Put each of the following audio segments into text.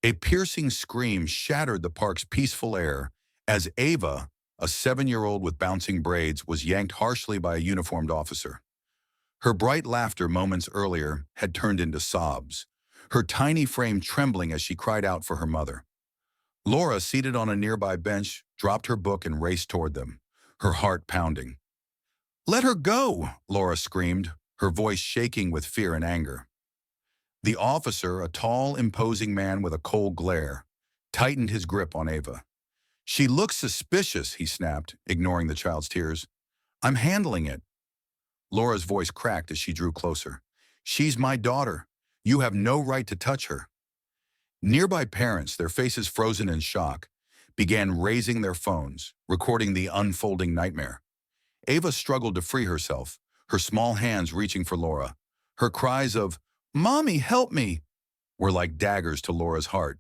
A piercing scream shattered the park's peaceful air as Ava, a 7-year-old with bouncing braids, was yanked harshly by a uniformed officer. Her bright laughter moments earlier had turned into sobs, her tiny frame trembling as she cried out for her mother. Laura, seated on a nearby bench, dropped her book and raced toward them, her heart pounding. "Let her go!" Laura screamed, her voice shaking with fear and anger. The officer, a tall, imposing man with a cold glare, tightened his grip on Ava. "She looks suspicious," he snapped, ignoring the child's tears. "I'm handling it." Laura's voice cracked as she drew closer. "She's my daughter. You have no right to touch her." Nearby parents, their faces frozen in shock, began raising their phones, recording the unfolding nightmare. Ava struggled to free herself, her small hands reaching for Laura. Her cries of, "Mommy, help me," were like daggers to Laura's heart.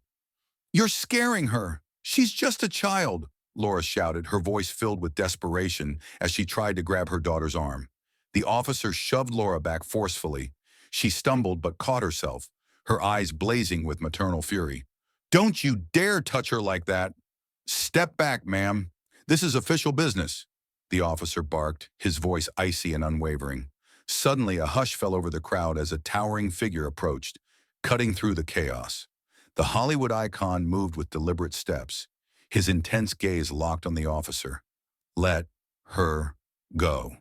"You're scaring her. She's just a child," Laura shouted, her voice filled with desperation as she tried to grab her daughter's arm. The officer shoved Laura back forcefully. She stumbled but caught herself, her eyes blazing with maternal fury. "Don't you dare touch her like that!" "Step back, ma'am. This is official business," the officer barked, his voice icy and unwavering. Suddenly, a hush fell over the crowd as a towering figure approached, cutting through the chaos. The Hollywood icon moved with deliberate steps, his intense gaze locked on the officer. "Let her go."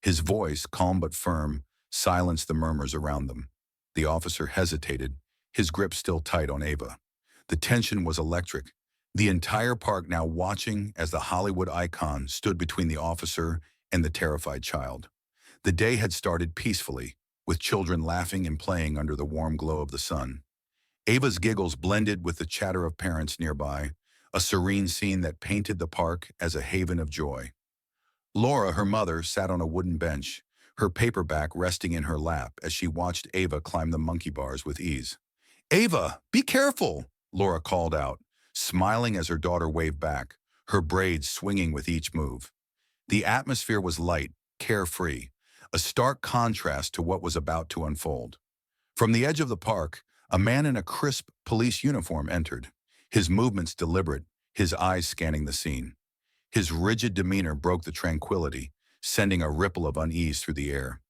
His voice, calm but firm, silenced the murmurs around them. The officer hesitated, his grip still tight on Ava. The tension was electric, the entire park now watching as the Hollywood icon stood between the officer and the terrified child. The day had started peacefully, with children laughing and playing under the warm glow of the sun. Ava's giggles blended with the chatter of parents nearby, a serene scene that painted the park as a haven of joy. Laura, her mother, sat on a wooden bench, her paperback resting in her lap as she watched Ava climb the monkey bars with ease. "Ava, be careful," Laura called out, smiling as her daughter waved back, her braids swinging with each move. The atmosphere was light, carefree, a stark contrast to what was about to unfold. From the edge of the park, a man in a crisp police uniform entered, his movements deliberate, his eyes scanning the scene. His rigid demeanor broke the tranquility, sending a ripple of unease through the air.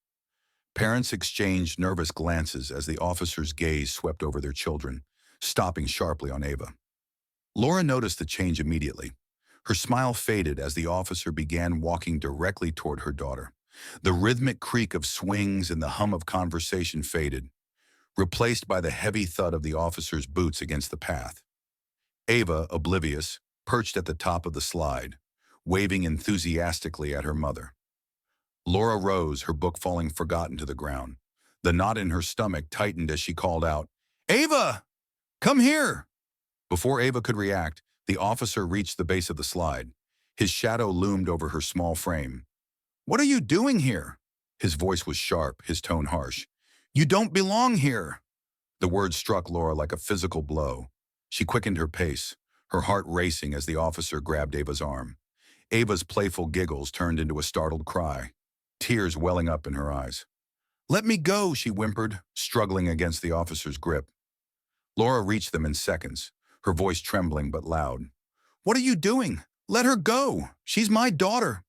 Parents exchanged nervous glances as the officer's gaze swept over their children, stopping sharply on Ava. Laura noticed the change immediately. Her smile faded as the officer began walking directly toward her daughter. The rhythmic creak of swings and the hum of conversation faded, replaced by the heavy thud of the officer's boots against the path. Ava, oblivious, perched at the top of the slide, waving enthusiastically at her mother. Laura rose, her book falling forgotten to the ground. The knot in her stomach tightened as she called out, "Ava, come here!" Before Ava could react, the officer reached the base of the slide. His shadow loomed over her small frame. "What are you doing here?" His voice was sharp, his tone harsh. "You don't belong here." The words struck Laura like a physical blow. She quickened her pace, her heart racing as the officer grabbed Ava's arm. Ava's playful giggles turned into a startled cry, tears welling up in her eyes. "Let me go," she whimpered, struggling against the officer's grip. Laura reached them in seconds, her voice trembling but loud. "What are you doing? Let her go. She's my daughter."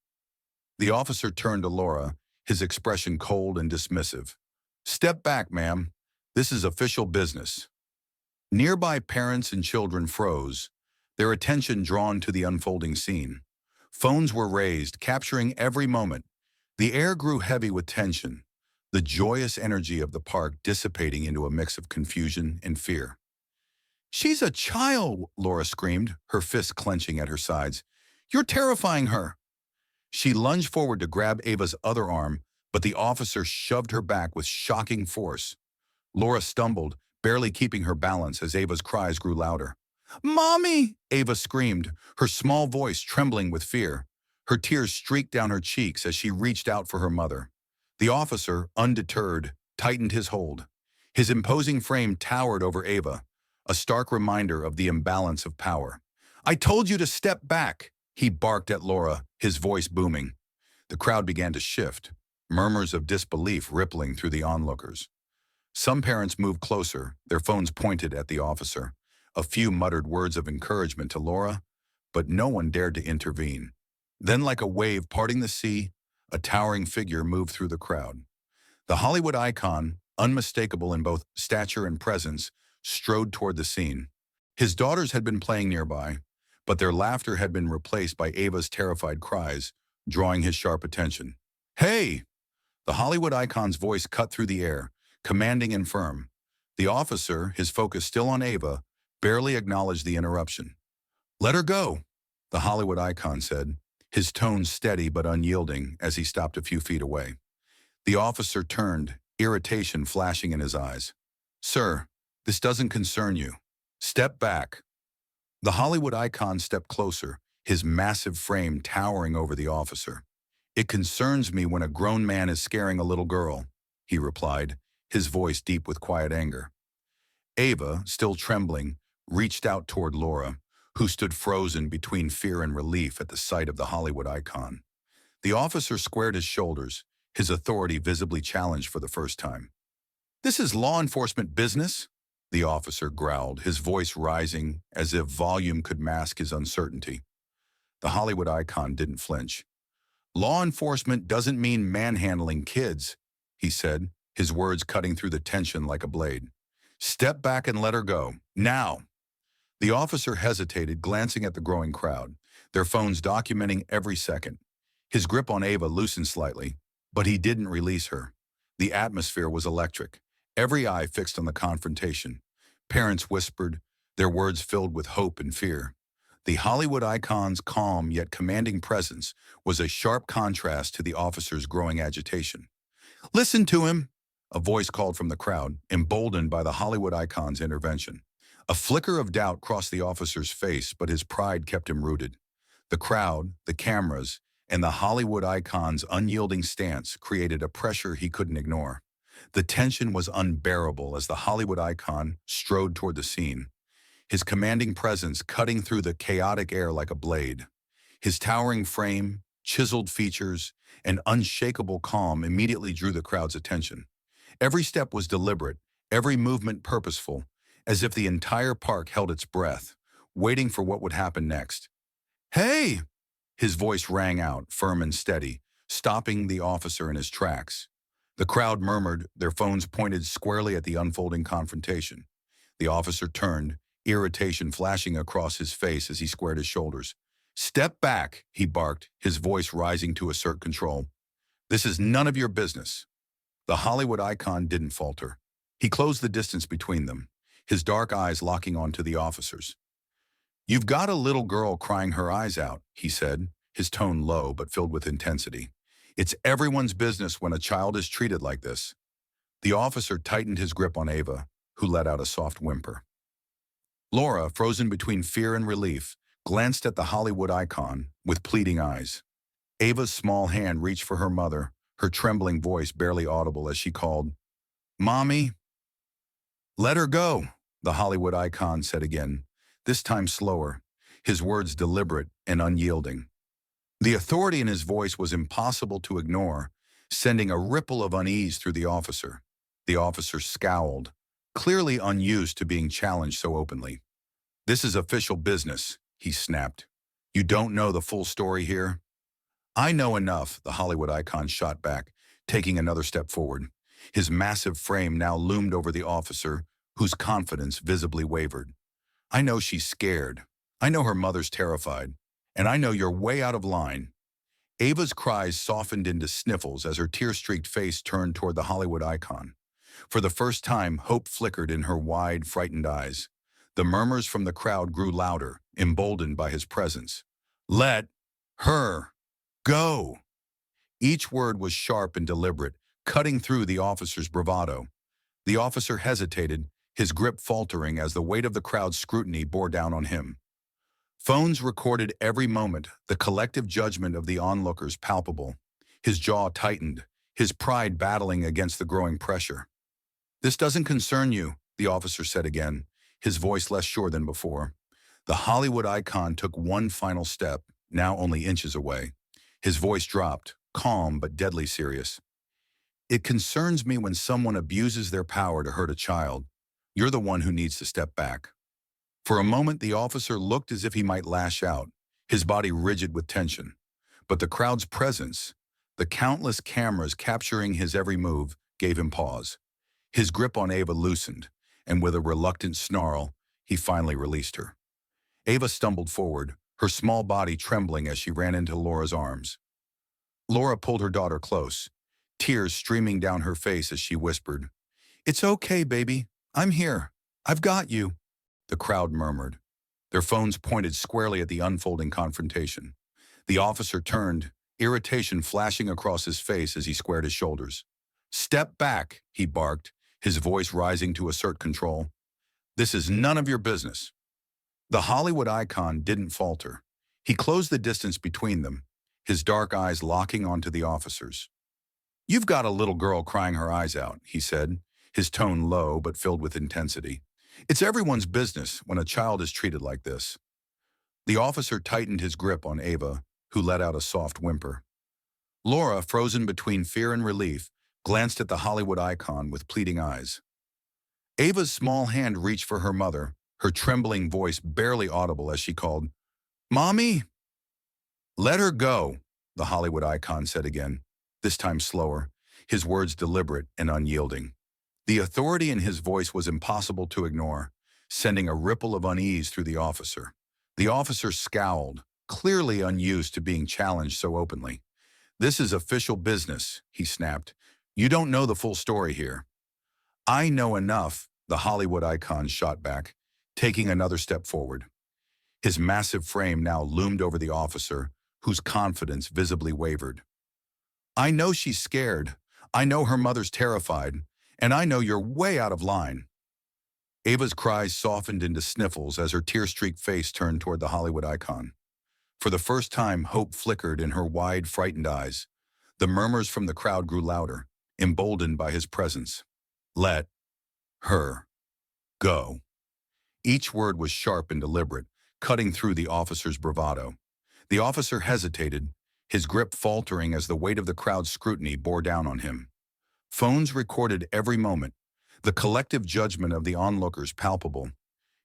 The officer turned to Laura, his expression cold and dismissive. "Step back, ma'am. This is official business." Nearby parents and children froze, their attention drawn to the unfolding scene. Phones were raised, capturing every moment. The air grew heavy with tension, the joyous energy of the park dissipating into a mix of confusion and fear. "She's a child," Laura screamed, her fists clenching at her sides. "You're terrifying her." She lunged forward to grab Ava's other arm, but the officer shoved her back with shocking force. Laura stumbled, barely keeping her balance as Ava's cries grew louder. "Mommy!" Ava screamed, her small voice trembling with fear. Her tears streaked down her cheeks as she reached out for her mother. The officer, undeterred, tightened his hold. His imposing frame towered over Ava, a stark reminder of the imbalance of power. "I told you to step back," he barked at Laura, his voice booming. The crowd began to shift, murmurs of disbelief rippling through the onlookers. Some parents moved closer, their phones pointed at the officer. A few muttered words of encouragement to Laura, but no one dared to intervene. Then, like a wave parting the sea, a towering figure moved through the crowd. The Hollywood icon, unmistakable in both stature and presence, strode toward the scene. His daughters had been playing nearby, but their laughter had been replaced by Ava's terrified cries, drawing his sharp attention. "Hey!" The Hollywood icon's voice cut through the air, commanding and firm. The officer, his focus still on Ava, barely acknowledged the interruption. "Let her go," the Hollywood icon said, his tone steady but unyielding as he stopped a few feet away. The officer turned, irritation flashing in his eyes. "Sir, this doesn't concern you. Step back." The Hollywood icon stepped closer, his massive frame towering over the officer. "It concerns me when a grown man is scaring a little girl," he replied, his voice deep with quiet anger. Ava, still trembling, reached out toward Laura, who stood frozen between fear and relief at the sight of the Hollywood icon. The officer squared his shoulders, his authority visibly challenged for the first time. "This is law enforcement business," the officer growled, his voice rising as if volume could mask his uncertainty. The Hollywood icon didn't flinch. "Law enforcement doesn't mean manhandling kids," he said, his words cutting through the tension like a blade. "Step back and let her go. Now!" The officer hesitated, glancing at the growing crowd, their phones documenting every second. His grip on Ava loosened slightly, but he didn't release her. The atmosphere was electric, every eye fixed on the confrontation. Parents whispered, their words filled with hope and fear. The Hollywood icon's calm yet commanding presence was a sharp contrast to the officer's growing agitation. "Listen to him," a voice called from the crowd, emboldened by the Hollywood icon's intervention. A flicker of doubt crossed the officer's face, but his pride kept him rooted. The crowd, the cameras, and the Hollywood icon's unyielding stance created a pressure he couldn't ignore. The tension was unbearable as the Hollywood icon strode toward the scene, his commanding presence cutting through the chaotic air like a blade. His towering frame, chiseled features, and unshakable calm immediately drew the crowd's attention. Every step was deliberate, every movement purposeful, as if the entire park held its breath, waiting for what would happen next. "Hey!" His voice rang out, firm and steady, stopping the officer in his tracks. The crowd murmured, their phones pointed squarely at the unfolding confrontation. The officer turned, irritation flashing across his face as he squared his shoulders. "Step back," he barked, his voice rising to assert control. "This is none of your business." The Hollywood icon didn't falter. He closed the distance between them, his dark eyes locking onto the officers. "You've got a little girl crying her eyes out," he said, his tone low but filled with intensity. "It's everyone's business when a child is treated like this." The officer tightened his grip on Ava, who let out a soft whimper. Laura, frozen between fear and relief, glanced at the Hollywood icon with pleading eyes. Ava's small hand reached for her mother, her trembling voice barely audible as she called, "Mommy." "Let her go," the Hollywood icon said again, this time slower, his words deliberate and unyielding. The authority in his voice was impossible to ignore, sending a ripple of unease through the officer. The officer scowled, clearly unused to being challenged so openly. "This is official business," he snapped. "You don't know the full story here?" "I know enough," the Hollywood icon shot back, taking another step forward. His massive frame now loomed over the officer, whose confidence visibly wavered. "I know she's scared. I know her mother's terrified. And I know you're way out of line." Ava's cries softened into sniffles as her tear-streaked face turned toward the Hollywood icon. For the first time, hope flickered in her wide, frightened eyes. The murmurs from the crowd grew louder, emboldened by his presence. "Let her go." Each word was sharp and deliberate, cutting through the officer's bravado. The officer hesitated, his grip faltering as the weight of the crowd's scrutiny bore down on him. Phones recorded every moment, the collective judgment of the onlookers palpable. His jaw tightened, his pride battling against the growing pressure. "This doesn't concern you," the officer said again, his voice less sure than before. The Hollywood icon took one final step, now only inches away. His voice dropped, calm but deadly serious. "It concerns me when someone abuses their power to hurt a child. You're the one who needs to step back." For a moment, the officer looked as if he might lash out, his body rigid with tension. But the crowd's presence, the countless cameras capturing his every move, gave him pause. His grip on Ava loosened, and with a reluctant snarl, he finally released her. Ava stumbled forward, her small body trembling as she ran into Laura's arms. Laura pulled her daughter close, tears streaming down her face as she whispered, "It's okay, baby. I'm here. I've got you." The crowd murmured, their phones pointed squarely at the unfolding confrontation. The officer turned, irritation flashing across his face as he squared his shoulders. "Step back," he barked, his voice rising to assert control. "This is none of your business." The Hollywood icon didn't falter. He closed the distance between them, his dark eyes locking onto the officers. "You've got a little girl crying her eyes out," he said, his tone low but filled with intensity. "It's everyone's business when a child is treated like this." The officer tightened his grip on Ava, who let out a soft whimper. Laura, frozen between fear and relief, glanced at the Hollywood icon with pleading eyes. Ava's small hand reached for her mother, her trembling voice barely audible as she called, "Mommy!" "Let her go," the Hollywood icon said again, this time slower, his words deliberate and unyielding. The authority in his voice was impossible to ignore, sending a ripple of unease through the officer. The officer scowled, clearly unused to being challenged so openly. "This is official business," he snapped. "You don't know the full story here." "I know enough," the Hollywood icon shot back, taking another step forward. His massive frame now loomed over the officer, whose confidence visibly wavered. "I know she's scared. I know her mother's terrified. And I know you're way out of line." Ava's cries softened into sniffles as her tear-streaked face turned toward the Hollywood icon. For the first time, hope flickered in her wide, frightened eyes. The murmurs from the crowd grew louder, emboldened by his presence. "Let her go." Each word was sharp and deliberate, cutting through the officer's bravado. The officer hesitated, his grip faltering as the weight of the crowd's scrutiny bore down on him. Phones recorded every moment, the collective judgment of the onlookers palpable.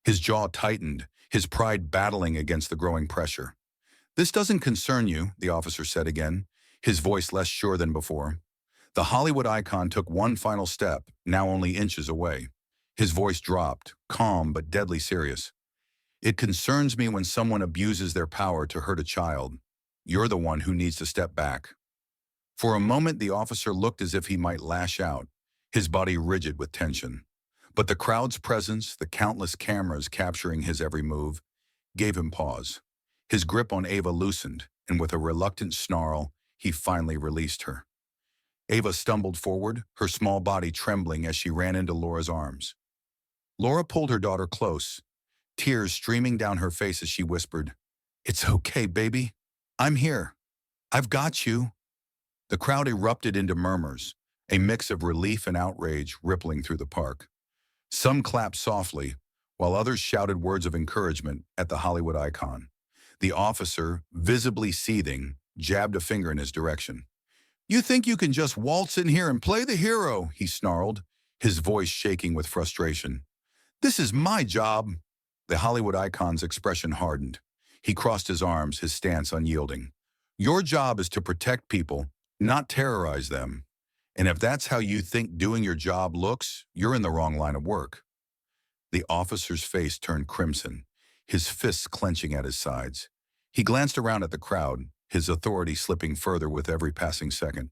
His jaw tightened, his pride battling against the growing pressure. "This doesn't concern you," the officer said again, his voice less sure than before. The Hollywood icon took one final step, now only inches away. His voice dropped, calm but deadly serious. "It concerns me when someone abuses their power to hurt a child. You're the one who needs to step back." For a moment, the officer looked as if he might lash out, his body rigid with tension. But the crowd's presence, the countless cameras capturing his every move, gave him pause. His grip on Ava loosened, and with a reluctant snarl, he finally released her. Ava stumbled forward, her small body trembling as she ran into Laura's arms. Laura pulled her daughter close, tears streaming down her face as she whispered, "It's okay, baby. I'm here. I've got you." The crowd erupted into murmurs, a mix of relief and outrage rippling through the park. Some clapped softly, while others shouted words of encouragement at the Hollywood icon. The officer, visibly seething, jabbed a finger in his direction. "You think you can just waltz in here and play the hero?" he snarled, his voice shaking with frustration. "This is my job." The Hollywood icon's expression hardened. He crossed his arms, his stance unyielding. "Your job is to protect people, not terrorize them. And if that's how you think doing your job looks, you're in the wrong line of work." The officer's face turned crimson, his fists clenching at his sides. He glanced around at the crowd, his authority slipping further with every passing second.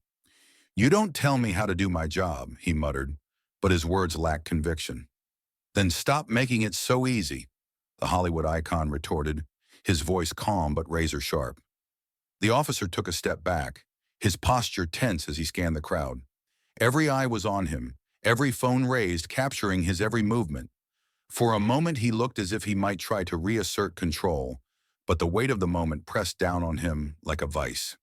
"You don't tell me how to do my job," he muttered, but his words lacked conviction. "Then stop making it so easy," the Hollywood icon retorted, his voice calm but razor-sharp. The officer took a step back, his posture tense as he scanned the crowd. Every eye was on him, every phone raised, capturing his every movement. For a moment he looked as if he might try to reassert control, but the weight of the moment pressed down on him like a vice.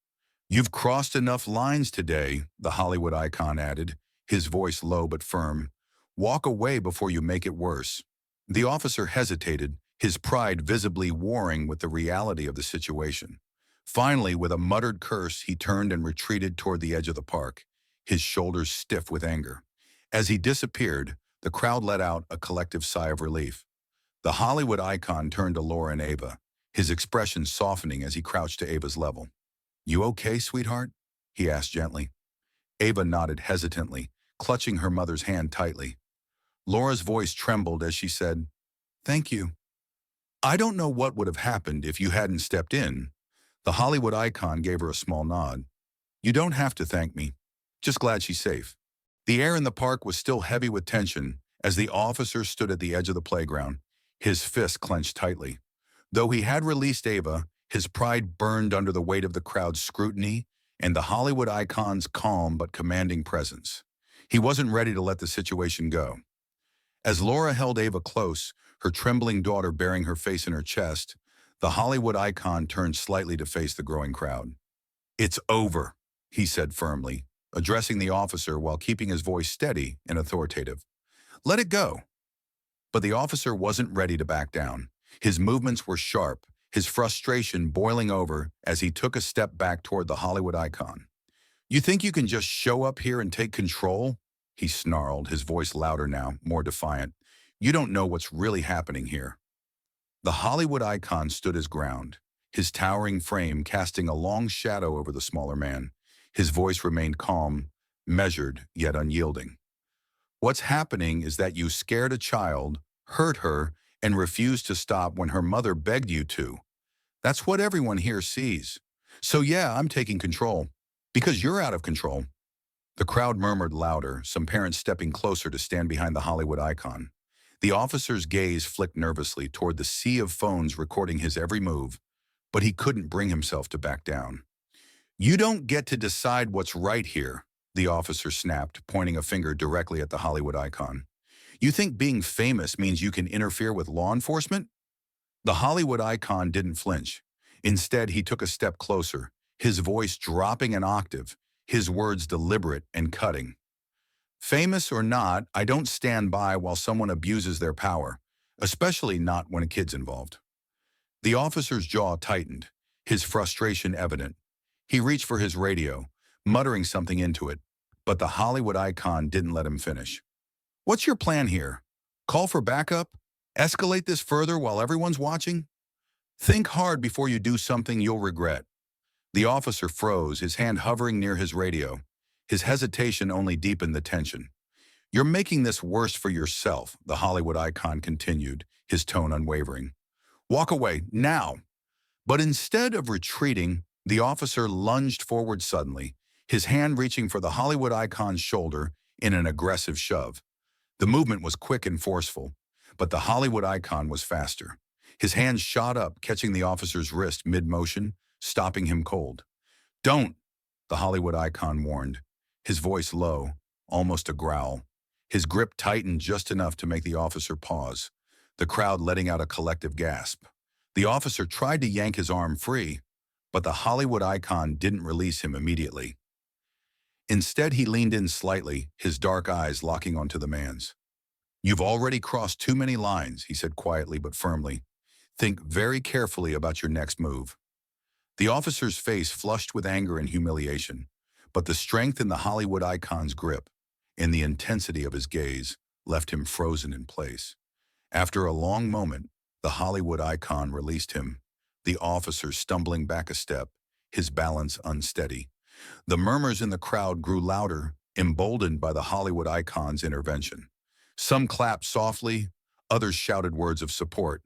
"You've crossed enough lines today," the Hollywood icon added, his voice low but firm. "Walk away before you make it worse." The officer hesitated, his pride visibly warring with the reality of the situation. Finally, with a muttered curse, he turned and retreated toward the edge of the park, his shoulders stiff with anger. As he disappeared, the crowd let out a collective sigh of relief. The Hollywood icon turned to Laura and Ava, his expression softening as he crouched to Ava's level. "You okay, sweetheart?" he asked gently. Ava nodded hesitantly, clutching her mother's hand tightly. Laura's voice trembled as she said, "Thank you. I don't know what would have happened if you hadn't stepped in." The Hollywood icon gave her a small nod. "You don't have to thank me. Just glad she's safe." The air in the park was still heavy with tension as the officer stood at the edge of the playground, his fist clenched tightly. Though he had released Ava, his pride burned under the weight of the crowd's scrutiny and the Hollywood icon's calm but commanding presence. He wasn't ready to let the situation go. As Laura held Ava close, her trembling daughter bearing her face in her chest, the Hollywood icon turned slightly to face the growing crowd. "It's over," he said firmly, addressing the officer while keeping his voice steady and authoritative. "Let it go." But the officer wasn't ready to back down. His movements were sharp, his frustration boiling over as he took a step back toward the Hollywood icon. "You think you can just show up here and take control?" he snarled, his voice louder now, more defiant. "You don't know what's really happening here." The Hollywood icon stood his ground, his towering frame casting a long shadow over the smaller man. His voice remained calm, measured, yet unyielding. "What's happening is that you scared a child, hurt her, and refused to stop when her mother begged you to. That's what everyone here sees. So yeah, I'm taking control. Because you're out of control." The crowd murmured louder, some parents stepping closer to stand behind the Hollywood icon. The officer's gaze flicked nervously toward the sea of phones recording his every move, but he couldn't bring himself to back down. "You don't get to decide what's right here," the officer snapped, pointing a finger directly at the Hollywood icon. "You think being famous means you can interfere with law enforcement?" The Hollywood icon didn't flinch. Instead, he took a step closer, his voice dropping an octave, his words deliberate and cutting. "Famous or not, I don't stand by while someone abuses their power, especially not when a kid's involved." The officer's jaw tightened, his frustration evident. He reached for his radio, muttering something into it, but the Hollywood icon didn't let him finish. "What's your plan here? Call for backup? Escalate this further while everyone's watching? Think hard before you do something you'll regret." The officer froze, his hand hovering near his radio. His hesitation only deepened the tension. "You're making this worse for yourself," the Hollywood icon continued, his tone unwavering. "Walk away, now." But instead of retreating, the officer lunged forward suddenly, his hand reaching for the Hollywood icon's shoulder in an aggressive shove. The movement was quick and forceful, but the Hollywood icon was faster. His hand shot up, catching the officer's wrist mid-motion, stopping him cold. "Don't," the Hollywood icon warned, his voice low, almost a growl. His grip tightened just enough to make the officer pause, the crowd letting out a collective gasp. The officer tried to yank his arm free, but the Hollywood icon didn't release him immediately. Instead, he leaned in slightly, his dark eyes locking onto the man's. "You've already crossed too many lines," he said quietly but firmly. "Think very carefully about your next move." The officer's face flushed with anger and humiliation, but the strength in the Hollywood icon's grip, and the intensity of his gaze, left him frozen in place. After a long moment, the Hollywood icon released him, the officer stumbling back a step, his balance unsteady. The murmurs in the crowd grew louder, emboldened by the Hollywood icon's intervention. Some clapped softly, others shouted words of support.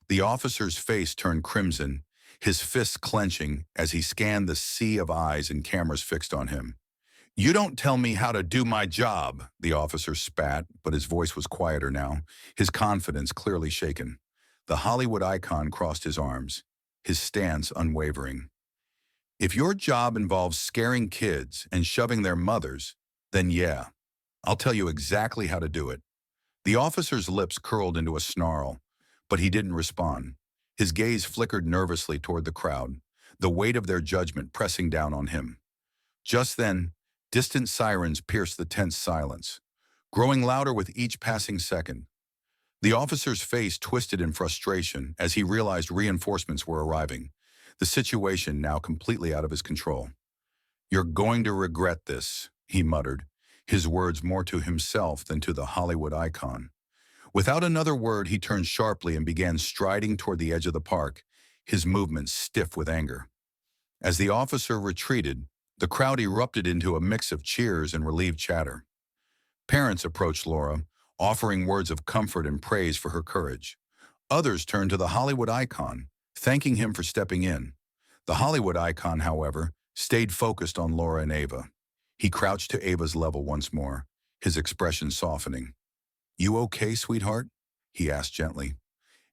The officer's face turned crimson, his fists clenching as he scanned the sea of eyes and cameras fixed on him. "You don't tell me how to do my job," the officer spat, but his voice was quieter now, his confidence clearly shaken. The Hollywood icon crossed his arms, his stance unwavering. "If your job involves scaring kids and shoving their mothers, then yeah, I'll tell you exactly how to do it." The officer's lips curled into a snarl, but he didn't respond. His gaze flickered nervously toward the crowd, the weight of their judgment pressing down on him. Just then, distant sirens pierced the tense silence, growing louder with each passing second. The officer's face twisted in frustration as he realized reinforcements were arriving, the situation now completely out of his control. "You're going to regret this," he muttered, his words more to himself than to the Hollywood icon. Without another word, he turned sharply and began striding toward the edge of the park, his movements stiff with anger. As the officer retreated, the crowd erupted into a mix of cheers and relieved chatter. Parents approached Laura, offering words of comfort and praise for her courage. Others turned to the Hollywood icon, thanking him for stepping in. The Hollywood icon, however, stayed focused on Laura and Ava. He crouched to Ava's level once more, his expression softening. "You okay, sweetheart?" he asked gently.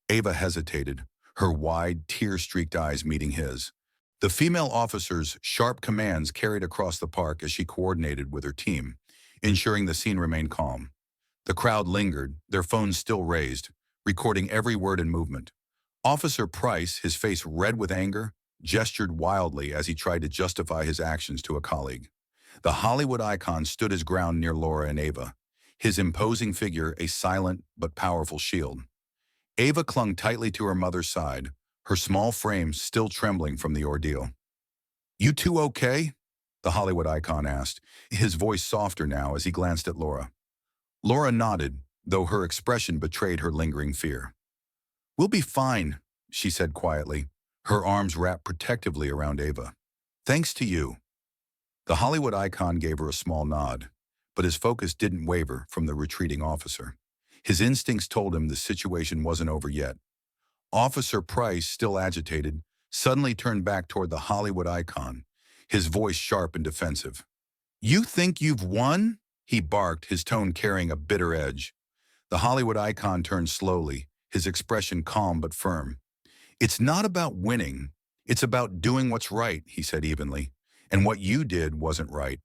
Ava hesitated, her wide, tear-streaked eyes meeting his. The female officer's sharp commands carried across the park as she coordinated with her team, ensuring the scene remained calm. The crowd lingered, their phones still raised, recording every word and movement. Officer Price, his face red with anger, gestured wildly as he tried to justify his actions to a colleague. The Hollywood icon stood his ground near Laura and Ava, his imposing figure a silent but powerful shield. Ava clung tightly to her mother's side, her small frame still trembling from the ordeal. "You two okay?" the Hollywood icon asked, his voice softer now as he glanced at Laura. Laura nodded, though her expression betrayed her lingering fear. "We'll be fine," she said quietly, her arms wrapped protectively around Ava. "Thanks to you." The Hollywood icon gave her a small nod, but his focus didn't waver from the retreating officer. His instincts told him the situation wasn't over yet. Officer Price, still agitated, suddenly turned back toward the Hollywood icon, his voice sharp and defensive. "You think you've won?" he barked, his tone carrying a bitter edge. The Hollywood icon turned slowly, his expression calm but firm. "It's not about winning. It's about doing what's right," he said evenly. "And what you did wasn't right."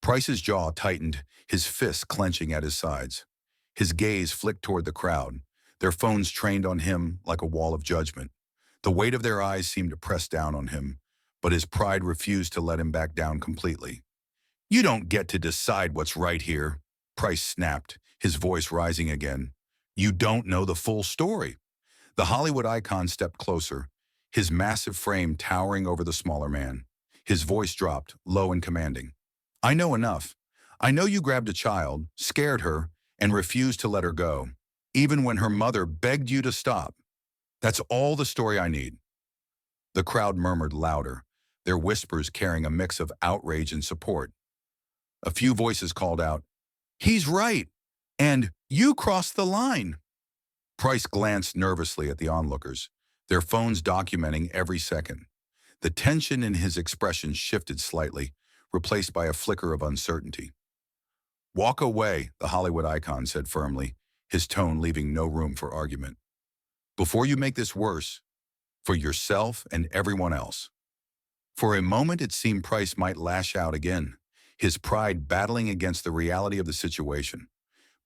Price's jaw tightened, his fists clenching at his sides. His gaze flicked toward the crowd, their phones trained on him like a wall of judgment. The weight of their eyes seemed to press down on him, but his pride refused to let him back down completely. "You don't get to decide what's right here," Price snapped, his voice rising again. "You don't know the full story." The Hollywood icon stepped closer, his massive frame towering over the smaller man. His voice dropped, low and commanding. "I know enough. I know you grabbed a child, scared her, and refused to let her go, even when her mother begged you to stop. That's all the story I need." The crowd murmured louder, their whispers carrying a mix of outrage and support. A few voices called out, "He's right!" and "You crossed the line!" Price glanced nervously at the onlookers, their phones documenting every second. The tension in his expression shifted slightly, replaced by a flicker of uncertainty. "Walk away," the Hollywood icon said firmly, his tone leaving no room for argument. "Before you make this worse, for yourself and everyone else." For a moment it seemed Price might lash out again, his pride battling against the reality of the situation.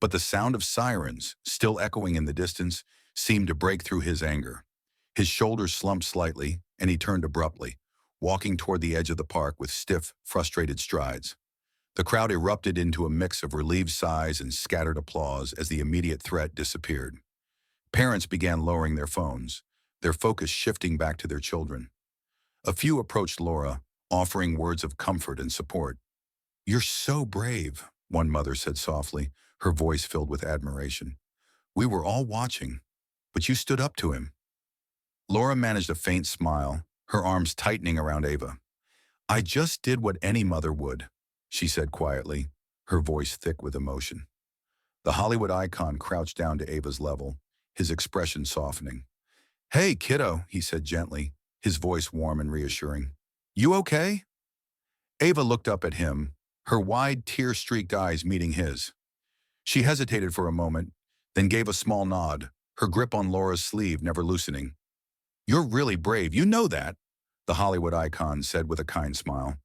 But the sound of sirens, still echoing in the distance, seemed to break through his anger. His shoulders slumped slightly, and he turned abruptly, walking toward the edge of the park with stiff, frustrated strides. The crowd erupted into a mix of relieved sighs and scattered applause as the immediate threat disappeared. Parents began lowering their phones, their focus shifting back to their children. A few approached Laura, offering words of comfort and support. "You're so brave," one mother said softly, her voice filled with admiration. "We were all watching, but you stood up to him." Laura managed a faint smile, her arms tightening around Ava. "I just did what any mother would," she said quietly, her voice thick with emotion. The Hollywood icon crouched down to Ava's level, his expression softening. "Hey, kiddo," he said gently, his voice warm and reassuring. "You okay?" Ava looked up at him, her wide, tear-streaked eyes meeting his. She hesitated for a moment, then gave a small nod, her grip on Laura's sleeve never loosening. "You're really brave, you know that," the Hollywood icon said with a kind smile.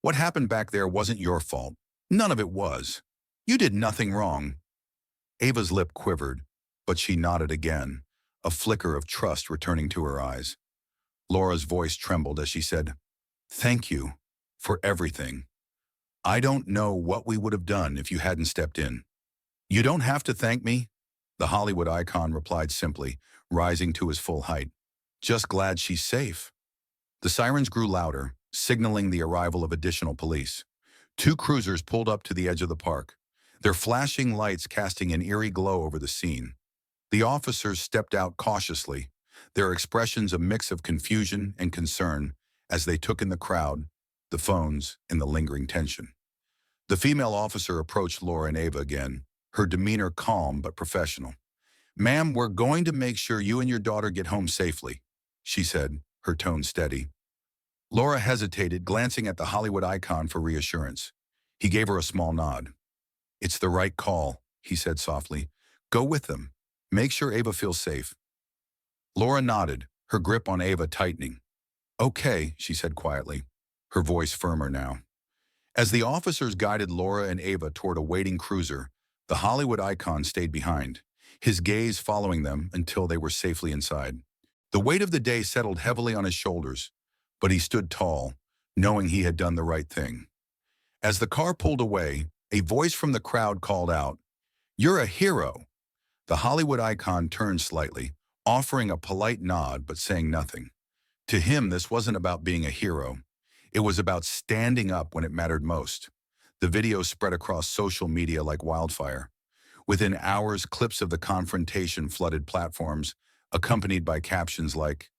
"What happened back there wasn't your fault. None of it was. You did nothing wrong." Ava's lip quivered, but she nodded again, a flicker of trust returning to her eyes. Laura's voice trembled as she said, "Thank you for everything. I don't know what we would have done if you hadn't stepped in." "You don't have to thank me," the Hollywood icon replied simply, rising to his full height. "Just glad she's safe." The sirens grew louder, signaling the arrival of additional police. 2 cruisers pulled up to the edge of the park, their flashing lights casting an eerie glow over the scene. The officers stepped out cautiously, their expressions a mix of confusion and concern as they took in the crowd, the phones, and the lingering tension. The female officer approached Laura and Ava again, her demeanor calm but professional. "Ma'am, we're going to make sure you and your daughter get home safely," she said, her tone steady. Laura hesitated, glancing at the Hollywood icon for reassurance. He gave her a small nod. "It's the right call," he said softly. "Go with them. Make sure Ava feels safe." Laura nodded, her grip on Ava tightening. "Okay," she said quietly, her voice firmer now. As the officers guided Laura and Ava toward a waiting cruiser, the Hollywood icon stayed behind, his gaze following them until they were safely inside. The weight of the day settled heavily on his shoulders, but he stood tall, knowing he had done the right thing. As the car pulled away, a voice from the crowd called out, "You're a hero." The Hollywood icon turned slightly, offering a polite nod but saying nothing. To him, this wasn't about being a hero. It was about standing up when it mattered most. The video spread across social media like wildfire. Within hours, clips of the confrontation flooded platforms, accompanied by captions like,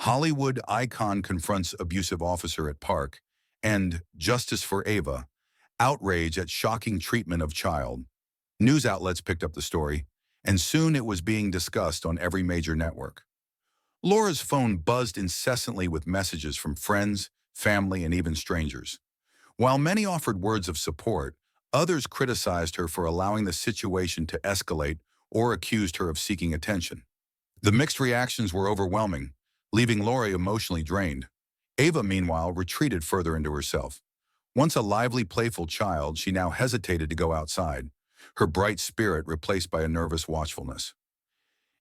"Hollywood icon confronts abusive officer at park," and "Justice for Ava, outrage at shocking treatment of child." News outlets picked up the story, and soon it was being discussed on every major network. Laura's phone buzzed incessantly with messages from friends, family, and even strangers. While many offered words of support, others criticized her for allowing the situation to escalate or accused her of seeking attention. The mixed reactions were overwhelming, leaving Laura emotionally drained. Ava, meanwhile, retreated further into herself. Once a lively, playful child, she now hesitated to go outside, her bright spirit replaced by a nervous watchfulness.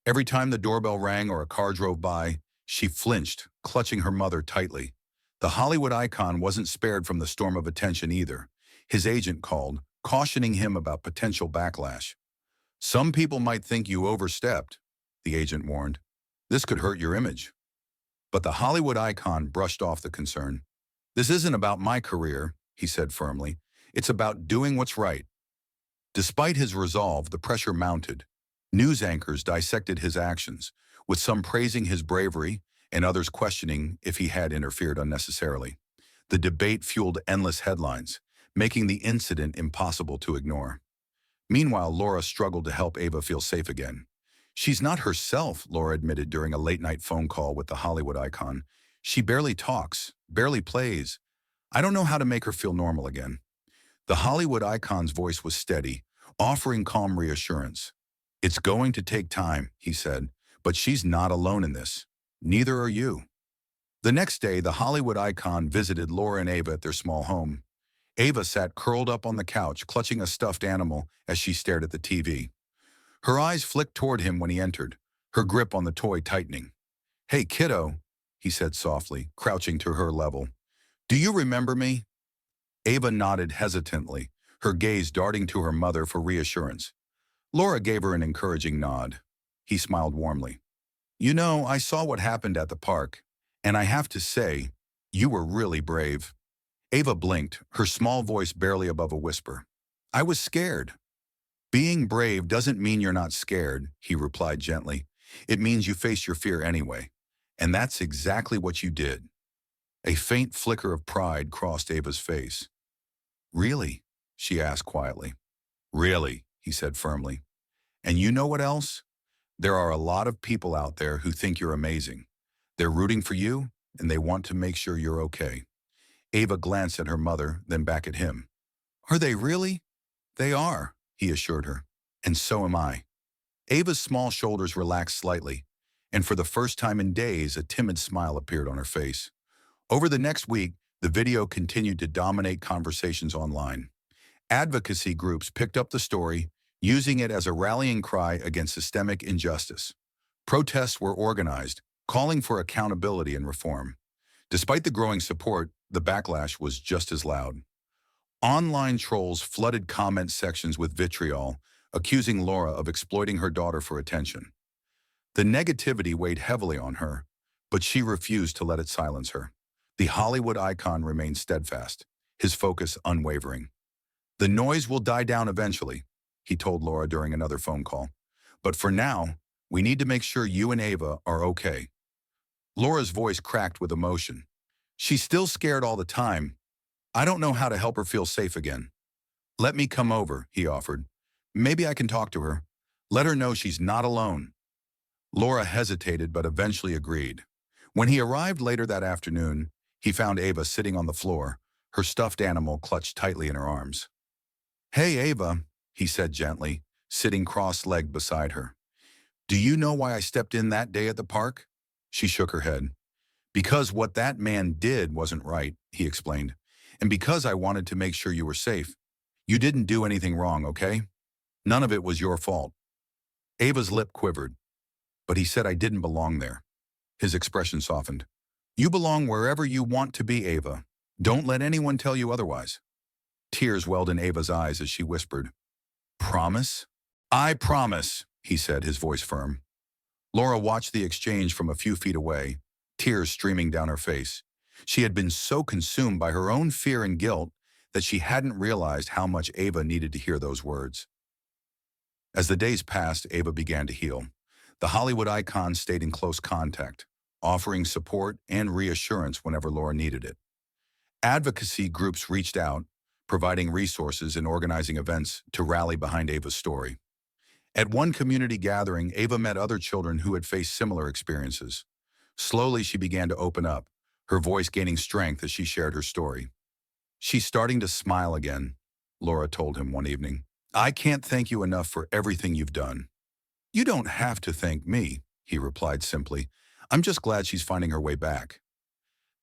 Every time the doorbell rang or a car drove by, she flinched, clutching her mother tightly. The Hollywood icon wasn't spared from the storm of attention either. His agent called, cautioning him about potential backlash. "Some people might think you overstepped," the agent warned. "This could hurt your image." But the Hollywood icon brushed off the concern. "This isn't about my career," he said firmly. "It's about doing what's right." Despite his resolve, the pressure mounted. News anchors dissected his actions, with some praising his bravery and others questioning if he had interfered unnecessarily. The debate fueled endless headlines, making the incident impossible to ignore. Meanwhile, Laura struggled to help Ava feel safe again. "She's not herself," Laura admitted during a late-night phone call with the Hollywood icon. "She barely talks, barely plays. I don't know how to make her feel normal again." The Hollywood icon's voice was steady, offering calm reassurance. "It's going to take time," he said, "but she's not alone in this. Neither are you." The next day, the Hollywood icon visited Laura and Ava at their small home. Ava sat curled up on the couch, clutching a stuffed animal as she stared at the TV. Her eyes flicked toward him when he entered, her grip on the toy tightening. "Hey, kiddo," he said softly, crouching to her level. "Do you remember me?" Ava nodded hesitantly, her gaze darting to her mother for reassurance. Laura gave her an encouraging nod. He smiled warmly. "You know, I saw what happened at the park, and I have to say, you were really brave." Ava blinked, her small voice barely above a whisper. "I was scared." "Being brave doesn't mean you're not scared," he replied gently. "It means you face your fear anyway. And that's exactly what you did." A faint flicker of pride crossed Ava's face. "Really?" she asked quietly. "Really," he said firmly. "And you know what else? There are a lot of people out there who think you're amazing. They're rooting for you, and they want to make sure you're okay." Ava glanced at her mother, then back at him. "Are they really?" "They are," he assured her. "And so am I." Ava's small shoulders relaxed slightly, and for the first time in days, a timid smile appeared on her face. Over the next week, the video continued to dominate conversations online. Advocacy groups picked up the story, using it as a rallying cry against systemic injustice. Protests were organized, calling for accountability and reform. Despite the growing support, the backlash was just as loud. Online trolls flooded comment sections with vitriol, accusing Laura of exploiting her daughter for attention. The negativity weighed heavily on her, but she refused to let it silence her. The Hollywood icon remained steadfast, his focus unwavering. The noise will die down eventually, he told Laura during another phone call. But for now, we need to make sure you and Ava are okay. Laura's voice cracked with emotion. She's still scared all the time. I don't know how to help her feel safe again. Let me come over, he offered. Maybe I can talk to her. Let her know she's not alone. Laura hesitated but eventually agreed. When he arrived later that afternoon, he found Ava sitting on the floor, her stuffed animal clutched tightly in her arms. Hey, Ava, he said gently, sitting cross-legged beside her. Do you know why I stepped in that day at the park? She shook her head. Because what that man did wasn't right, he explained. And because I wanted to make sure you were safe. You didn't do anything wrong, okay? None of it was your fault. Ava's lip quivered, but he said I didn't belong there. His expression softened. You belong wherever you want to be, Ava. Don't let anyone tell you otherwise. Tears welled in Ava's eyes as she whispered, Promise? I promise, he said, his voice firm. Laura watched the exchange from a few feet away, tears streaming down her face. She had been so consumed by her own fear and guilt that she hadn't realized how much Ava needed to hear those words. As the days passed, Ava began to heal. The Hollywood icon stayed in close contact, offering support and reassurance whenever Laura needed it. Advocacy groups reached out, providing resources and organizing events to rally behind Ava's story. At one community gathering, Ava met other children who had faced similar experiences. Slowly, she began to open up, her voice gaining strength as she shared her story. She's starting to smile again, Laura told him one evening. I can't thank you enough for everything you've done. You don't have to thank me, he replied simply. I'm just glad she's finding her way back.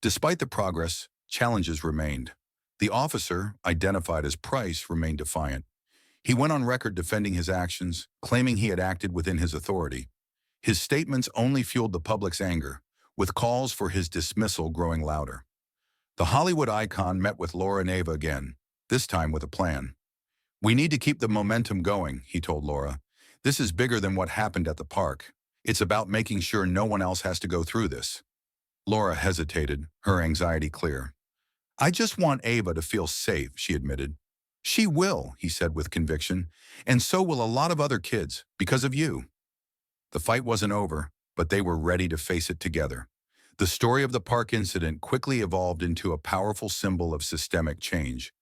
Despite the progress, challenges remained. The officer, identified as Price, remained defiant. He went on record defending his actions, claiming he had acted within his authority. His statements only fueled the public's anger, with calls for his dismissal growing louder. The Hollywood icon met with Laura and Ava again, this time with a plan. We need to keep the momentum going, he told Laura. This is bigger than what happened at the park. It's about making sure no one else has to go through this. Laura hesitated, her anxiety clear. I just want Ava to feel safe, she admitted. She will, he said with conviction, and so will a lot of other kids, because of you. The fight wasn't over, but they were ready to face it together. The story of the park incident quickly evolved into a powerful symbol of systemic change.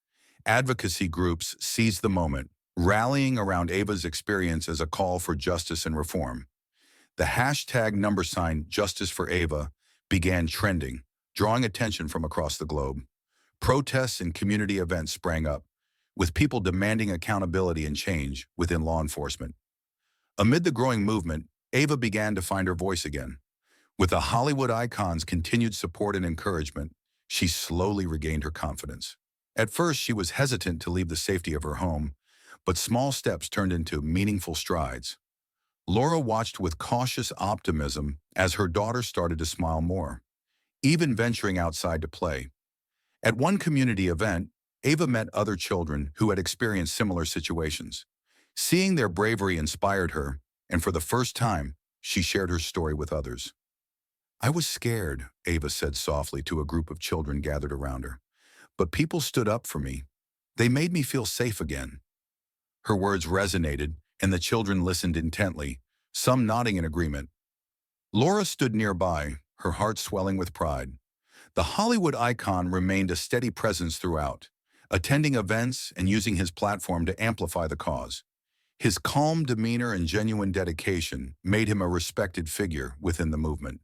Advocacy groups seized the moment, rallying around Ava's experience as a call for justice and reform. The hashtag #Justice for Ava began trending, drawing attention from across the globe. Protests and community events sprang up, with people demanding accountability and change within law enforcement. Amid the growing movement, Ava began to find her voice again. With the Hollywood icon's continued support and encouragement, she slowly regained her confidence. At first, she was hesitant to leave the safety of her home, but small steps turned into meaningful strides. Laura watched with cautious optimism as her daughter started to smile more, even venturing outside to play. At one community event, Ava met other children who had experienced similar situations. Seeing their bravery inspired her, and for the first time, she shared her story with others. I was scared, Ava said softly to a group of children gathered around her. But people stood up for me. They made me feel safe again. Her words resonated, and the children listened intently, some nodding in agreement. Laura stood nearby, her heart swelling with pride. The Hollywood icon remained a steady presence throughout, attending events and using his platform to amplify the cause. His calm demeanor and genuine dedication made him a respected figure within the movement.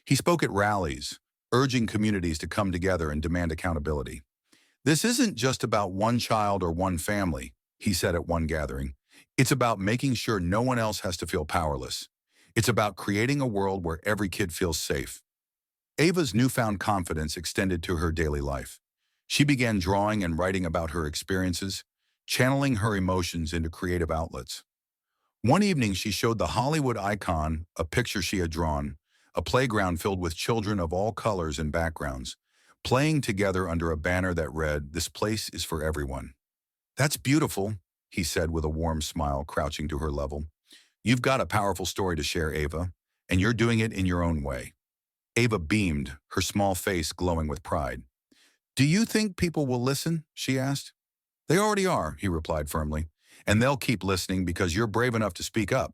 He spoke at rallies, urging communities to come together and demand accountability. This isn't just about one child or one family, he said at one gathering. It's about making sure no one else has to feel powerless. It's about creating a world where every kid feels safe. Ava's newfound confidence extended to her daily life. She began drawing and writing about her experiences, channeling her emotions into creative outlets. One evening, she showed the Hollywood icon a picture she had drawn, a playground filled with children of all colors and backgrounds, playing together under a banner that read, "This place is for everyone." That's beautiful, he said with a warm smile, crouching to her level. You've got a powerful story to share, Ava, and you're doing it in your own way. Ava beamed, her small face glowing with pride. Do you think people will listen? She asked. They already are, he replied firmly, and they'll keep listening because you're brave enough to speak up.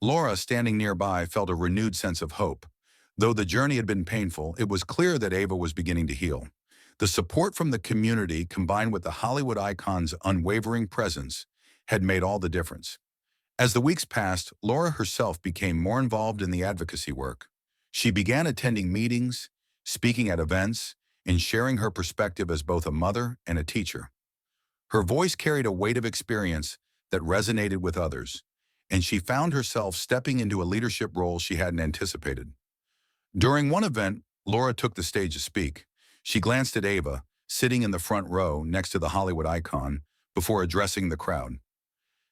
Laura, standing nearby, felt a renewed sense of hope. Though the journey had been painful, it was clear that Ava was beginning to heal. The support from the community, combined with the Hollywood icon's unwavering presence, had made all the difference. As the weeks passed, Laura herself became more involved in the advocacy work. She began attending meetings, speaking at events, and sharing her perspective as both a mother and a teacher. Her voice carried a weight of experience that resonated with others, and she found herself stepping into a leadership role she hadn't anticipated. During one event, Laura took the stage to speak. She glanced at Ava, sitting in the front row next to the Hollywood icon, before addressing the crowd.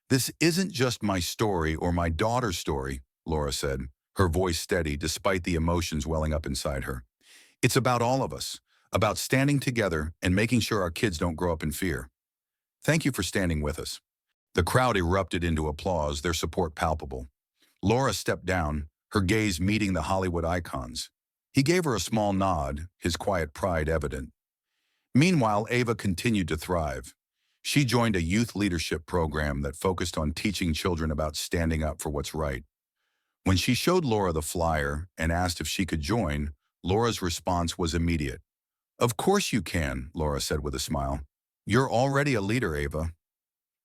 "This isn't just my story or my daughter's story," Laura said, her voice steady despite the emotions welling up inside her. "It's about all of us, about standing together and making sure our kids don't grow up in fear. Thank you for standing with us." The crowd erupted into applause, their support palpable. Laura stepped down, her gaze meeting the Hollywood icons. He gave her a small nod, his quiet pride evident. Meanwhile, Ava continued to thrive. She joined a youth leadership program that focused on teaching children about standing up for what's right. When she showed Laura the flyer and asked if she could join, Laura's response was immediate. "Of course you can," Laura said with a smile. "You're already a leader, Ava."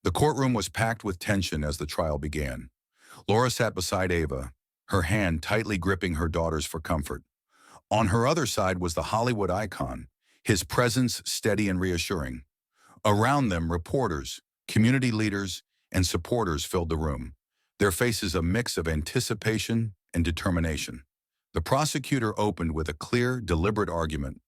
The courtroom was packed with tension as the trial began. Laura sat beside Ava, her hand tightly gripping her daughter's for comfort. On her other side was the Hollywood icon, his presence steady and reassuring. Around them, reporters, community leaders, and supporters filled the room, their faces a mix of anticipation and determination. The prosecutor opened with a clear, deliberate argument,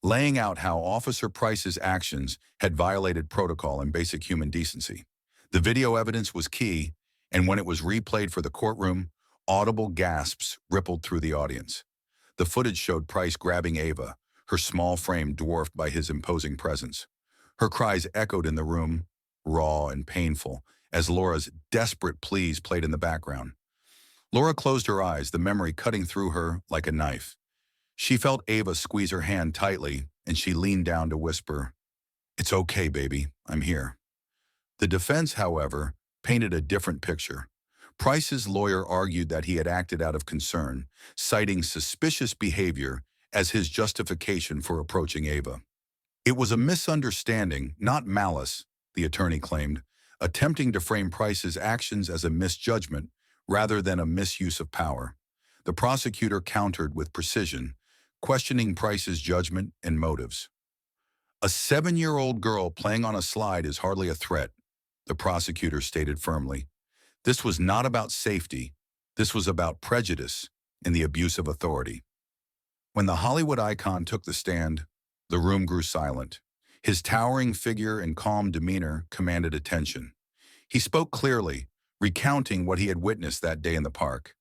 laying out how Officer Price's actions had violated protocol and basic human decency. The video evidence was key, and when it was replayed for the courtroom, audible gasps rippled through the audience. The footage showed Price grabbing Ava, her small frame dwarfed by his imposing presence. Her cries echoed in the room, raw and painful, as Laura's desperate pleas played in the background. Laura closed her eyes, the memory cutting through her like a knife. She felt Ava squeeze her hand tightly, and she leaned down to whisper, "It's okay, baby, I'm here." The defense, however, painted a different picture. Price's lawyer argued that he had acted out of concern, citing suspicious behavior as his justification for approaching Ava. "It was a misunderstanding, not malice," the attorney claimed, attempting to frame Price's actions as a misjudgment rather than a misuse of power. The prosecutor countered with precision, questioning Price's judgment and motives. "A 7-year-old girl playing on a slide is hardly a threat," the prosecutor stated firmly. "This was not about safety. This was about prejudice and the abuse of authority." When the Hollywood icon took the stand, the room grew silent. His towering figure and calm demeanor commanded attention. He spoke clearly, recounting what he had witnessed that day in the park.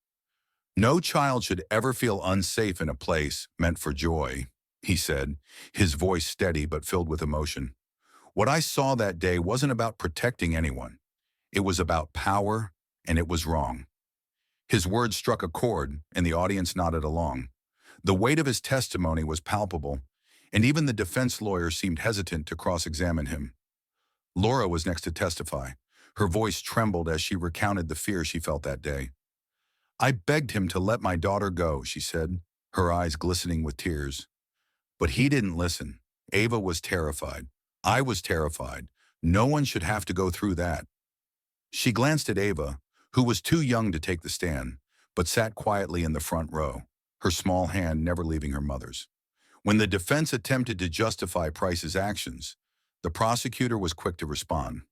"No child should ever feel unsafe in a place meant for joy," he said, his voice steady but filled with emotion. "What I saw that day wasn't about protecting anyone. It was about power, and it was wrong." His words struck a chord, and the audience nodded along. The weight of his testimony was palpable, and even the defense lawyer seemed hesitant to cross-examine him. Laura was next to testify. Her voice trembled as she recounted the fear she felt that day. "I begged him to let my daughter go," she said, her eyes glistening with tears. "But he didn't listen. Ava was terrified. I was terrified. No one should have to go through that." She glanced at Ava, who was too young to take the stand, but sat quietly in the front row, her small hand never leaving her mother's. When the defense attempted to justify Price's actions, the prosecutor was quick to respond.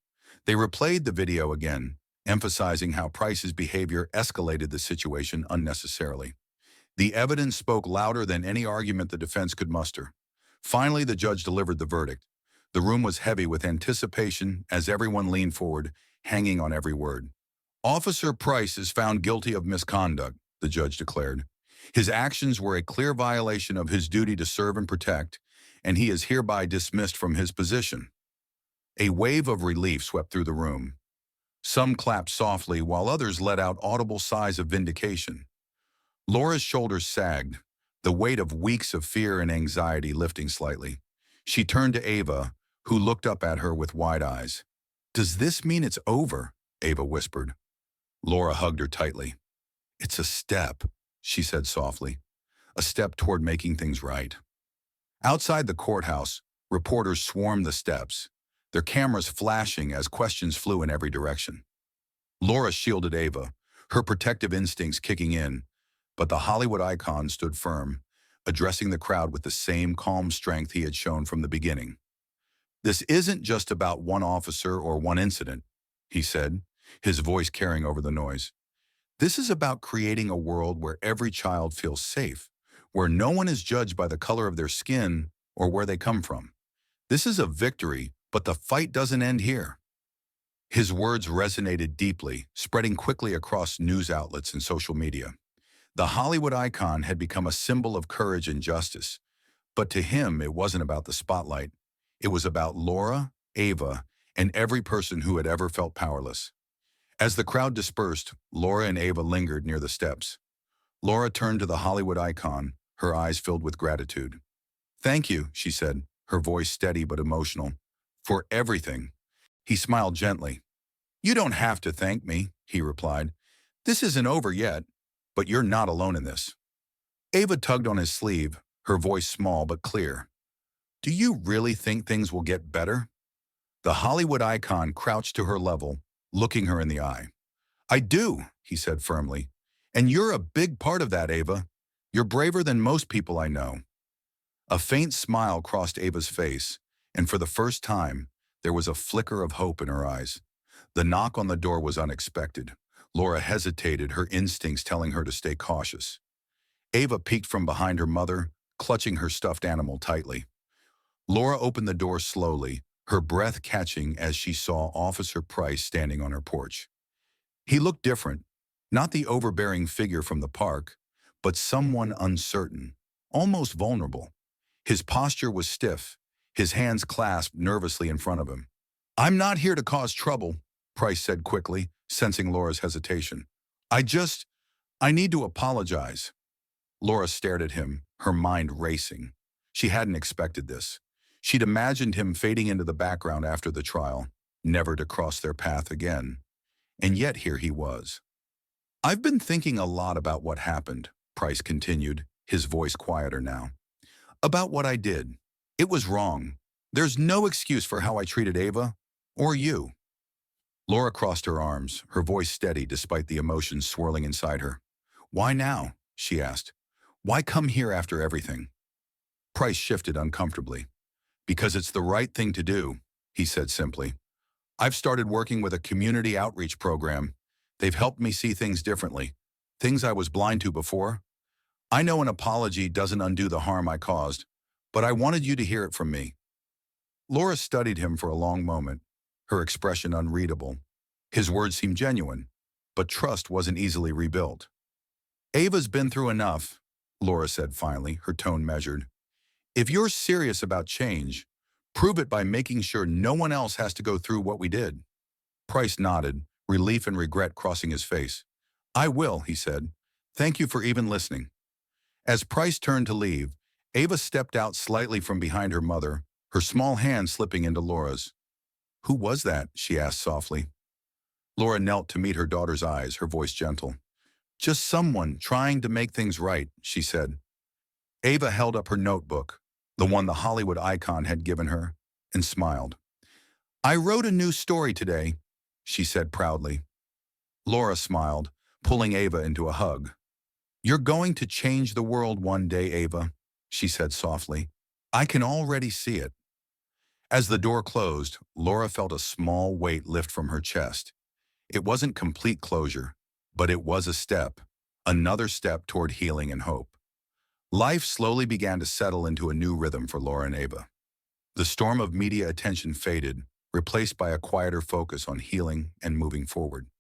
They replayed the video again, emphasizing how Price's behavior escalated the situation unnecessarily. The evidence spoke louder than any argument the defense could muster. Finally, the judge delivered the verdict. The room was heavy with anticipation as everyone leaned forward, hanging on every word. "Officer Price is found guilty of misconduct," the judge declared. "His actions were a clear violation of his duty to serve and protect, and he is hereby dismissed from his position." A wave of relief swept through the room. Some clapped softly, while others let out audible sighs of vindication. Laura's shoulders sagged, the weight of weeks of fear and anxiety lifting slightly. She turned to Ava, who looked up at her with wide eyes. "Does this mean it's over?" Ava whispered. Laura hugged her tightly. "It's a step," she said softly. "A step toward making things right." Outside the courthouse, reporters swarmed the steps, their cameras flashing as questions flew in every direction. Laura shielded Ava, her protective instincts kicking in, but the Hollywood icon stood firm, addressing the crowd with the same calm strength he had shown from the beginning. "This isn't just about one officer or one incident," he said, his voice carrying over the noise. "This is about creating a world where every child feels safe, where no one is judged by the color of their skin or where they come from. This is a victory, but the fight doesn't end here." His words resonated deeply, spreading quickly across news outlets and social media. The Hollywood icon had become a symbol of courage and justice, but to him it wasn't about the spotlight. It was about Laura, Ava, and every person who had ever felt powerless. As the crowd dispersed, Laura and Ava lingered near the steps. Laura turned to the Hollywood icon, her eyes filled with gratitude. "Thank you," she said, her voice steady but emotional, "for everything." He smiled gently. "You don't have to thank me," he replied. "This isn't over yet, but you're not alone in this." Ava tugged on his sleeve, her voice small but clear. "Do you really think things will get better?" The Hollywood icon crouched to her level, looking her in the eye. "I do," he said firmly. "And you're a big part of that, Ava. You're braver than most people I know." A faint smile crossed Ava's face, and for the first time, there was a flicker of hope in her eyes. The knock on the door was unexpected. Laura hesitated, her instincts telling her to stay cautious. Ava peeked from behind her mother, clutching her stuffed animal tightly. Laura opened the door slowly, her breath catching as she saw Officer Price standing on her porch. He looked different, not the overbearing figure from the park, but someone uncertain, almost vulnerable. His posture was stiff, his hands clasped nervously in front of him. "I'm not here to cause trouble," Price said quickly, sensing Laura's hesitation. I need to apologize." Laura stared at him, her mind racing. She hadn't expected this. She'd imagined him fading into the background after the trial, never to cross their path again. And yet here he was. "I've been thinking a lot about what happened," Price continued, his voice quieter now. "About what I did. It was wrong. There's no excuse for how I treated Ava, or you." Laura crossed her arms, her voice steady despite the emotions swirling inside her. "Why now?" she asked. "Why come here after everything?" Price shifted uncomfortably. "Because it's the right thing to do," he said simply. "I've started working with a community outreach program. They've helped me see things differently, things I was blind to before. I know an apology doesn't undo the harm I caused, but I wanted you to hear it from me." Laura studied him for a long moment, her expression unreadable. His words seemed genuine, but trust wasn't easily rebuilt. "Ava's been through enough," Laura said finally, her tone measured. "If you're serious about change, prove it by making sure no one else has to go through what we did." Price nodded, relief and regret crossing his face. "I will," he said. "Thank you for even listening." As Price turned to leave, Ava stepped out slightly from behind her mother, her small hand slipping into Laura's. "Who was that?" she asked softly. Laura knelt to meet her daughter's eyes, her voice gentle. "Just someone trying to make things right," she said. Ava held up her notebook, the one the Hollywood icon had given her, and smiled. "I wrote a new story today," she said proudly. Laura smiled, pulling Ava into a hug. "You're going to change the world one day, Ava," she said softly. "I can already see it." As the door closed, Laura felt a small weight lift from her chest. It wasn't complete closure, but it was a step, another step toward healing and hope. Life slowly began to settle into a new rhythm for Laura and Ava. The storm of media attention faded, replaced by a quieter focus on healing and moving forward.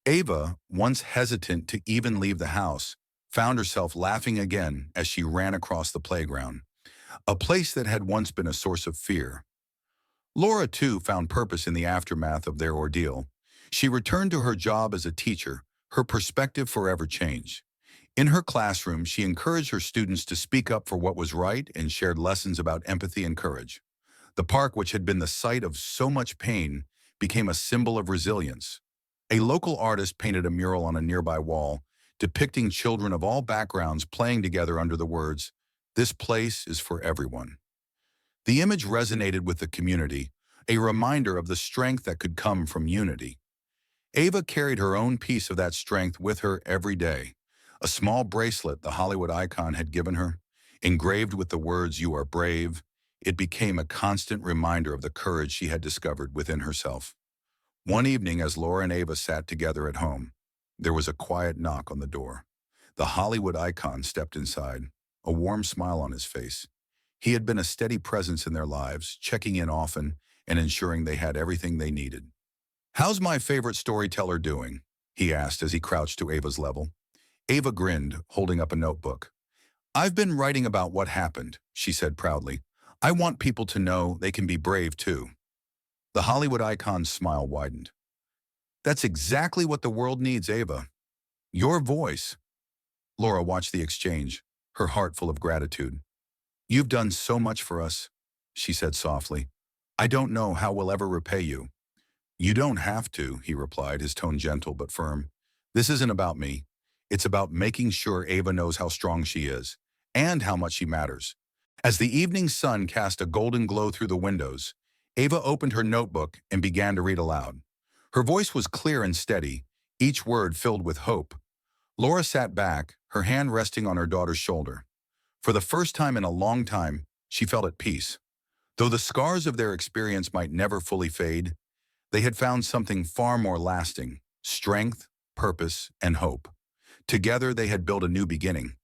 Ava, once hesitant to even leave the house, found herself laughing again as she ran across the playground, a place that had once been a source of fear. Laura, too, found purpose in the aftermath of their ordeal. She returned to her job as a teacher, her perspective forever changed. In her classroom, she encouraged her students to speak up for what was right and shared lessons about empathy and courage. The park, which had been the site of so much pain, became a symbol of resilience. A local artist painted a mural on a nearby wall, depicting children of all backgrounds playing together under the words, "This place is for everyone." The image resonated with the community, a reminder of the strength that could come from unity. Ava carried her own piece of that strength with her every day. A small bracelet the Hollywood icon had given her, engraved with the words, "You are brave." It became a constant reminder of the courage she had discovered within herself. One evening, as Laura and Ava sat together at home, there was a quiet knock on the door. The Hollywood icon stepped inside, a warm smile on his face. He had been a steady presence in their lives, checking in often and ensuring they had everything they needed. "How's my favorite storyteller doing?" he asked as he crouched to Ava's level. Ava grinned, holding up a notebook. "I've been writing about what happened," she said proudly. "I want people to know they can be brave too." The Hollywood icon's smile widened. "That's exactly what the world needs, Ava. Your voice." Laura watched the exchange, her heart full of gratitude. "You've done so much for us," she said softly. "I don't know how we'll ever repay you." "You don't have to," he replied, his tone gentle but firm. "This isn't about me. It's about making sure Ava knows how strong she is and how much she matters." As the evening sun cast a golden glow through the windows, Ava opened her notebook and began to read aloud. Her voice was clear and steady, each word filled with hope. Laura sat back, her hand resting on her daughter's shoulder. For the first time in a long time, she felt at peace. Though the scars of their experience might never fully fade, they had found something far more lasting: strength, purpose, and hope. Together they had built a new beginning.